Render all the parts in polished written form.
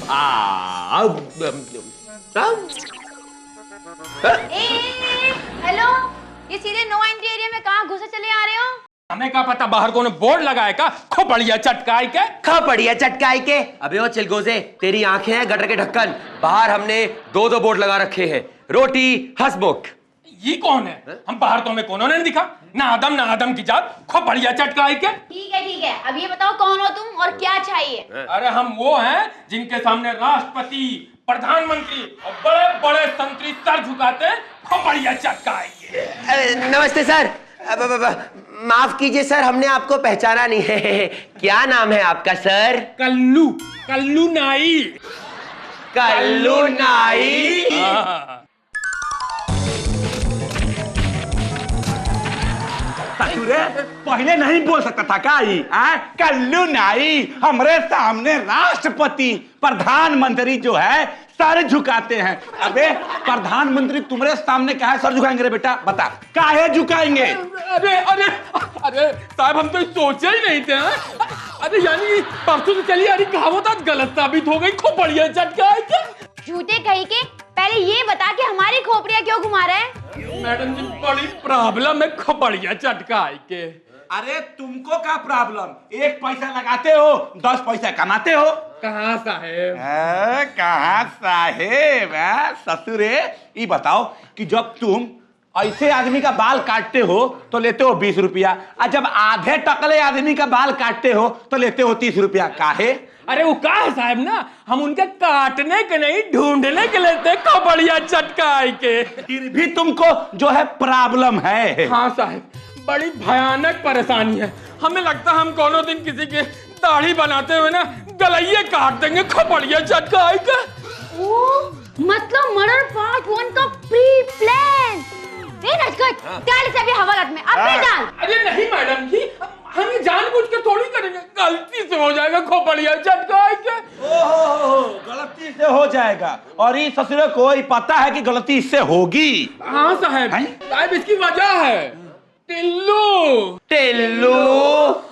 Hello, ये सीधे no entry area में कहाँ घुसे चले आ रहे हो? हमें क्या पता बाहर कौन बोर्ड लगाए का खोपड़िया चटकाई के। खोपड़िया चटकाई के? अबे वो चिलगोजे, तेरी आंखें हैं गटर के ढक्कन। बाहर हमने दो दो बोर्ड लगा रखे हैं, रोटी हंसमुख। ये कौन है? हम बाहर तो हमें कौन ने दिखा, ना आदम की जात, खोपड़िया चटकाई के। ठीक है, अब ये बताओ कौन हो तुम और क्या चाहिए? अरे हम वो हैं जिनके सामने राष्ट्रपति, प्रधानमंत्री और बड़े बड़े संतरी सर झुकाते हैं, खोपड़िया चटकाई के। नमस्ते सर। माफ कीजिए सर, हमने आपको पहचाना नहीं है। क्या नाम है आपका सर? कल्लू नाई। कल्लू नाई? पहले नहीं बोल सकता था का? कल्लू नाई हमारे सामने राष्ट्रपति, प्रधानमंत्री जो है सर झुकाते हैं। अबे प्रधानमंत्री तुम्हारे सामने काहे सर झुकाएंगे रे बेटा? बता काहे झुकाएंगे? अरे साहब, हम तो सोचे ही नहीं थे। अरे यानी परसों से चली आ रही कहावत आज गलत साबित हो गई, खोपड़िया चटकाई के। झूठे कहीं के, पहले ये बता कि हमारी खोपड़िया क्यों घुमा रहे हैं? मैडम जी, बड़ी प्रॉब्लम है खोपड़िया चटकाई के। अरे तुमको क्या प्रॉब्लम? एक पैसा लगाते हो, 10 पैसा कमाते हो। कहाँ साहेब? कहाँ साहेब? ससुरे, ये बताओ कि जब तुम ऐसे आदमी का बाल काटते हो तो लेते हो 20 रुपया, और जब आधे टकले आदमी का बाल काटते हो तो लेते हो 30 रुपया। काहे? अरे वो का है साहब ना, हम उनके काटने के नहीं ढूंढने के लेते खोपड़िया चटकाई के। फिर भी तुमको जो है प्रॉब्लम है। हाँ साहब, बड़ी भयानक परेशानी है। हमें लगता है हम कोनो दिन किसी के दाढ़ी बनाते हुए ना गलैये काट देंगे खोपड़िया चटकाई के। मतलब मर्डर पार्ट 1 का प्री प्लान। डाल से अभी हवालात में, अब डाल। अरे नहीं मैडम जी, हम ये जानबूझ के थोड़ी करेंगे, गलती से हो जाएगा खोपड़िया चटकाई के। ओहो, गलती से हो जाएगा। और ये ससुरे को पता है कि गलती इससे होगी। हाँ साहब, इसकी वजह है टिल्लू।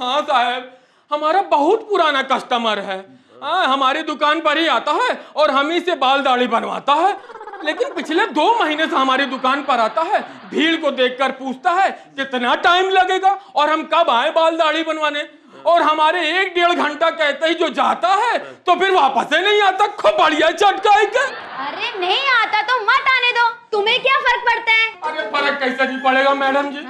हाँ साहब, हमारा बहुत पुराना कस्टमर है। हमारी दुकान पर ही आता है और हम ही से बाल दाढ़ी बनवाता है। लेकिन पिछले 2 महीने से हमारी दुकान पर आता है, भीड़ को देखकर पूछता है कितना टाइम लगेगा और हम कब आए बाल दाढ़ी बनवाने, और हमारे 1-1.5 घंटा कहते ही जो जाता है तो फिर वापस ही नहीं आता खोपड़िया चटकाई के। अरे नहीं आता तो मत आने दो, तुम्हें क्या फर्क पड़ता है? अरे फर्क कैसे नहीं पड़ेगा मैडम जी?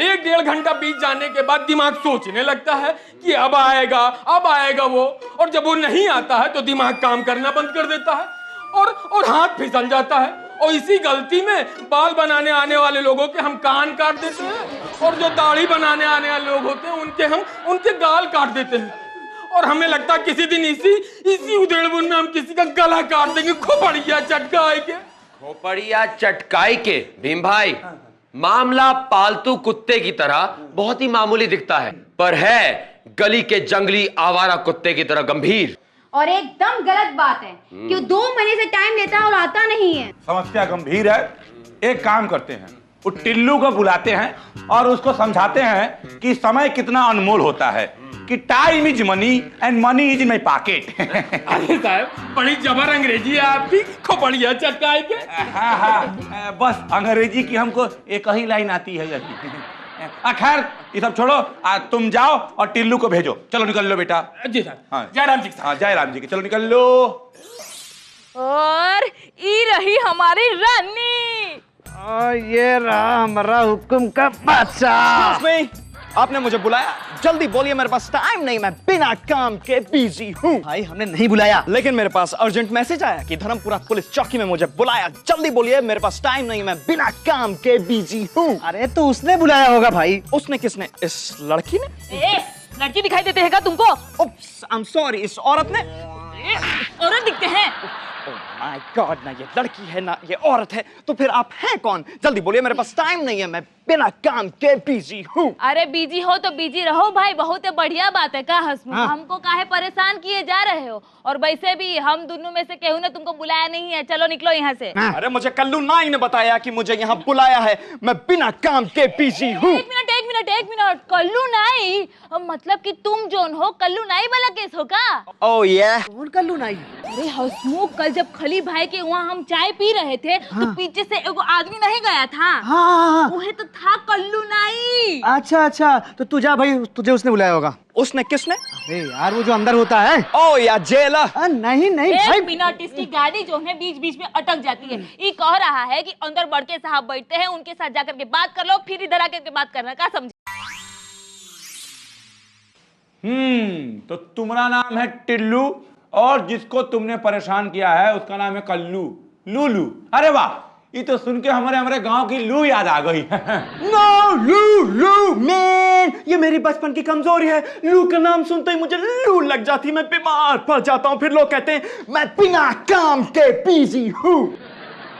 1-1.5 घंटा बीत जाने के बाद दिमाग सोचने लगता है कि अब आएगा वो, और जब वो नहीं आता है तो दिमाग काम करना बंद कर देता है और हाथ फिसल जाता है। और इसी गलती में बाल बनाने आने वाले लोगों के हम कान काट देते हैं, और जो दाढ़ी बनाने आने वाले लोग होते हैं उनके गाल काट देते हैं। और हमें लगता है किसी दिन इसी उधेड़बुन में हम किसी का गला काट देंगे खोपड़िया चटकाई के। खोपड़िया चटकाई के? भीम भाई, मामला पालतू कुत्ते की तरह बहुत ही मामूली दिखता है, पर है गली के जंगली आवारा कुत्ते की तरह गंभीर। और एकदम गलत बात है कि 2 महीने से टाइम लेता है और आता नहीं है। समस्या गंभीर है। एक काम करते हैं, वो टिल्लू को बुलाते हैं और उसको समझाते हैं कि समय कितना अनमोल होता है, कि time is money and money is in my pocket. अरे साहब, बड़ी जबर अंग्रेजी है आपकी, खोपड़िया चटकाई के। हाँ, बस अंग्रेजी की हमको एक ही लाइन आती है। खैर ये सब छोड़ो, तुम जाओ और टिल्लू को भेजो। चलो निकल लो बेटा। जी सर। हाँ, जयराम जी। हाँ, जयराम जी के, चलो निकल लो। और ये रही हमारी रानी। ये रहा हमारा हुक्म का बादशाह। आपने मुझे बुलाया? जल्दी बोलिए, मेरे पास टाइम नहीं, मैं बिना काम के बिजी हूँ। भाई हमने नहीं बुलाया, लेकिन मेरे पास अर्जेंट मैसेज आया कि धर्मपुरा पुलिस चौकी में मुझे बुलाया। जल्दी बोलिए, मेरे पास टाइम नहीं, मैं बिना काम के बिजी हूँ। अरे तो उसने बुलाया होगा भाई। उसने? किसने? इस लड़की ने? लड़की दिखाई देते हैं क्या तुमको? आई एम सॉरी, इस औरत ने? औरत दिखते हैं? माय गॉड, ना ये लड़की है ना ये औरत है, तो फिर आप हैं कौन? जल्दी बोलिए, मेरे पास टाइम नहीं है, मैं बिना काम के बिजी हूँ। अरे बिजी हो तो बिजी रहो भाई, बहुत बढ़िया बात है। का हंसमुख, हमको काहे परेशान किए जा रहे हो? और वैसे भी हम दोनों में से केहू ने तुमको बुलाया नहीं है, चलो निकलो यहाँ से। अरे मुझे कल्लू नाई ने बताया कि मुझे यहाँ बुलाया है, मैं बिना काम के बिजी हूँ। एक मिनट, कल्लू नाई मतलब कि तुम जोन हो कल्लू नाई वाला केस हो का? ओह ये कौन कल्लू नाई? अरे हसमुख, कल जब खली भाई के वहाँ हम चाय पी रहे थे तो पीछे से एगो आदमी नहीं गया था? हाँ। वही तो था कल्लू नाई। अच्छा अच्छा, तो तू जा भाई, तुझे उसने बुलाया होगा। उसने किसने? अरे यार वो जो अंदर होता है। ओ या जेलर। नहीं नहीं भाई, बिना टिस्टी गाड़ी जो है बीच बीच में अटक जाती है। ये कह रहा है कि अंदर बड़के साहब बैठते हैं, उनके साथ जाकर के बात कर लो, फिर इधर आकर के बात करना। क्या समझे? तो तुम्हारा नाम है टिल्लू और जिसको तुमने परेशान किया है उसका नाम है कल्लू, लूलू। अरे वाह, ये तो सुन के हमारे गांव की लू याद आ गई। नो, लू मैन, ये मेरी बचपन की कमजोरी है। लू का नाम सुनते ही मुझे लू लग जाती, मैं बीमार पड़ जाता हूँ। फिर लोग कहते हैं मैं बिना काम के बिजी हूँ।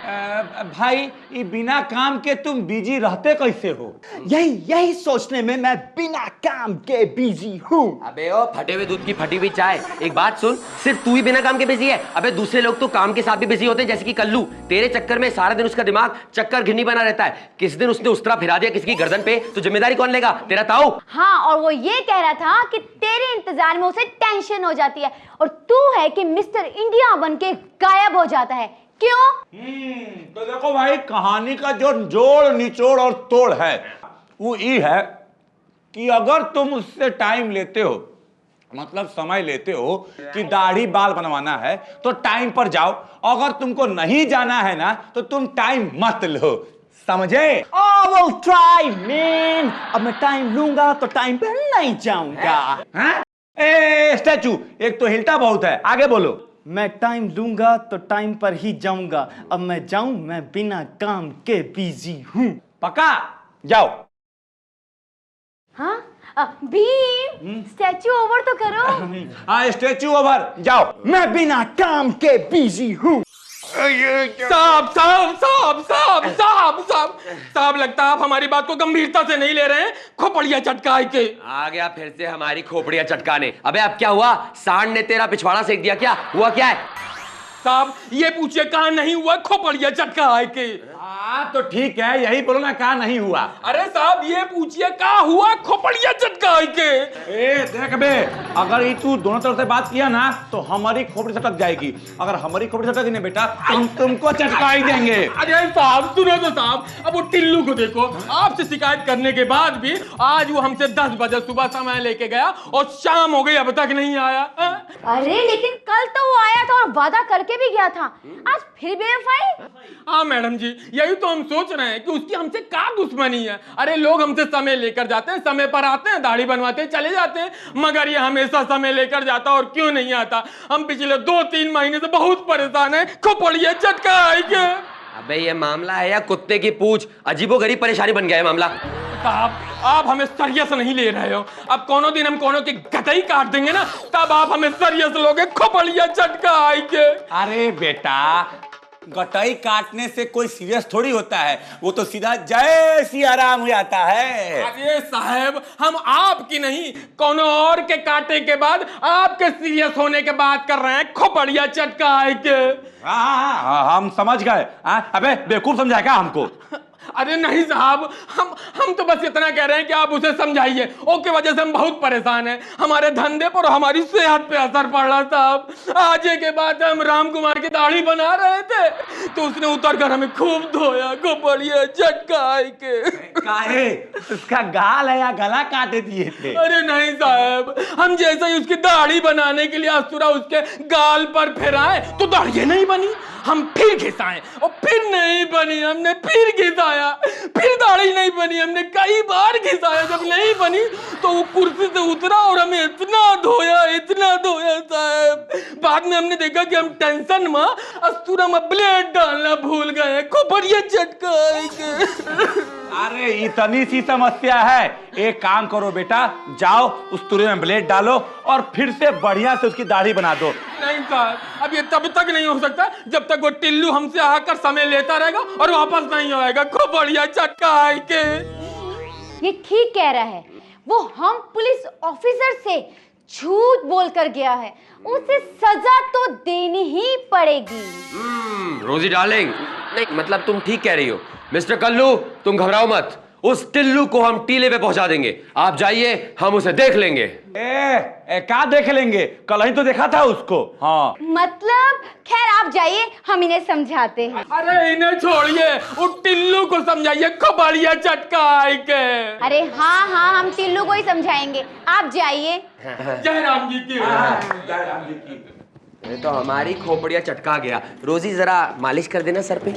भाई, ये बिना काम के तुम बिजी रहते कैसे हो? यही सोचने में मैं बिना काम के बिजी हूँ। अबे ओ फटे हुए दूध की फटी हुई चाय, एक बात सुन, सिर्फ तू ही बिना काम के बिजी है? अबे दूसरे लोग तो काम के साथ भी बिजी होते हैं, जैसे कि कल्लू। तेरे चक्कर में सारा दिन उसका दिमाग चक्कर घिन्नी बना रहता है। किस दिन उसने उस्तरा फिरा दिया किसी की गर्दन पे, तो जिम्मेदारी कौन लेगा? तेरा ताऊ। हाँ, और वो ये कह रहा था कि तेरे इंतजार में उसे टेंशन हो जाती है और तू है कि मिस्टर इंडिया बन के गायब हो जाता है। क्यों? तो देखो भाई, कहानी का जो जोड़ निचोड़ और तोड़ है वो ये है कि अगर तुम उससे टाइम लेते हो, मतलब समय लेते हो कि दाढ़ी बाल बनवाना है, तो टाइम पर जाओ। अगर तुमको नहीं जाना है ना, तो तुम टाइम मत लो, समझे? I will try, man. अब मैं टाइम लूंगा तो टाइम पे नहीं जाऊंगा। स्टैचू, एक तो हिलता बहुत है, आगे बोलो। मैं टाइम लूंगा तो टाइम पर ही जाऊंगा। अब मैं जाऊं, मैं बिना काम के बिजी हूँ। पक्का? जाओ। हाँ, भीम, स्टैचू ओवर तो करो। हाँ, स्टैचू ओवर, जाओ। मैं बिना काम के बिजी हूँ। साहब साहब साहब साहब साहब साहब साहब, लगता है आप हमारी बात को गंभीरता से नहीं ले रहे हैं। खोपड़िया चटकाए के आ गया फिर से हमारी खोपड़िया चटकाने। अबे अब क्या हुआ? सांड ने तेरा पिछवाड़ा सेक दिया क्या? हुआ क्या है? साहब ये पूछिए, कहा नहीं हुआ खोपड़िया चटकाए के? हाँ तो ठीक है, यही बोलो ना, कहा नहीं हुआ। अरे साहब ये पूछिए, कहा हुआ खोपड़िया चटकाए के? देख बे, अगर ये तू दोनों तरफ से बात किया ना तो हमारी खोपड़ी चटक जाएगी। अगर हमारी खोपड़ी चटक नहीं बेटा, तुमको चटका ही देंगे। अरे साहब सुनो तो साहब, अब वो टिल्लू को देखो, आपसे शिकायत करने के बाद भी आज वो हमसे 10 बजे सुबह समय लेके गया और शाम हो गई, अब तक नहीं आया। अरे लेकिन कल तो वो आया था और वादा करके भी गया था, आज फिर बेवफाई। हाँ मैडम जी, यही तो हम सोच रहे हैं कि उसकी हमसे क्या दुश्मनी है। अरे लोग हमसे समय लेकर जाते हैं, समय पर आते हैं, दाढ़ी बनवाते हैं, चले जाते हैं, मगर ये हमेशा समय लेकर जाता और क्यों नहीं आता? हम पिछले 2-3 महीने से बहुत परेशान हैं। खोपड़िया चटकाए के। अबे ये मामला है या कुत्ते की पूछ? अजीबोगरीब परेशानी बन गया है मामला। साहब आप हमें सीरियस नहीं ले रहे हो। अब कोनो दिन हम कोनो की गटई काट देंगे ना, तब आप हमें सीरियस लोगे। खोपड़िया चटकाए के। अरे बेटा, गटाई काटने से कोई सीरियस थोड़ी होता है, वो तो सीधा जय सिया राम हो जाता है। अरे साहब, हम आपकी नहीं कोनो और के काटे के बाद आपके सीरियस होने के बात कर रहे हैं। खोपड़िया चटकाए के। हाँ, हम समझ गए। अबे बेवकूफ समझा क्या हमको? अरे नहीं साहब, हम तो बस इतना कह रहे हैं कि आप उसे समझाइए। ओके, वजह से हम बहुत परेशान हैं। हमारे धंधे पर और हमारी सेहत पे असर पड़ रहा साहब। आज के बाद हम राम कुमार की दाढ़ी बना रहे थे तो उसने उतर कर हमें खूब धोया। खोपड़िया चटकाए के। काहे? उसका गाल है या गला काटे दिए थे? अरे नहीं साहब, हम जैसे ही उसकी दाढ़ी बनाने के लिए अस्तुरा उसके गाल पर फिराए तो दाढ़ी नहीं बनी। हम फिर घिसाए और फिर नहीं बनी, हमने फिर घिसाया, फिर दाढ़ी नहीं बनी, हमने कई बार घिसाया। जब नहीं बनी तो वो कुर्सी से उतरा और हमें इतना धोया साहब। बाद में हमने देखा कि हम टेंशन में अस्तुरा में ब्लेड डालना भूल गए। खोपड़िया चटकाए। अरे इतनी सी समस्या है, एक काम करो बेटा, जाओ उस तुरे में ब्लेड डालो और फिर से बढ़िया से उसकी दाढ़ी बना दो। नहीं साहब, अब ये तब तक नहीं हो सकता जब तक वो टिल्लू हमसे आकर समय लेता रहेगा और वापस नहीं आएगा। खोपड़िया चटकाए के। ये ठीक कह रहा है, वो हम पुलिस ऑफिसर से झूठ बोलकर गया है, उसे सजा तो देनी ही पड़ेगी। रोजी डार्लिंग, नहीं मतलब तुम ठीक कह रही हो। मिस्टर कल्लू, तुम घबराओ मत, उस टिल्लू को हम टीले पे पहुंचा देंगे। आप जाइए, हम उसे देख लेंगे। क्या देख लेंगे? कल ही तो देखा था उसको। हाँ मतलब खैर आप जाइए, हम इन्हें समझाते हैं। अरे इन्हें छोड़िए, वो टिल्लू को समझाइए, खबड़िया चटका आई के। अरे हाँ हाँ, हम टिल्लू को ही समझाएंगे, आप जाइए। जय राम जी की। ये तो हमारी खोपड़िया चटका गया। रोजी जरा मालिश कर देना सर पे।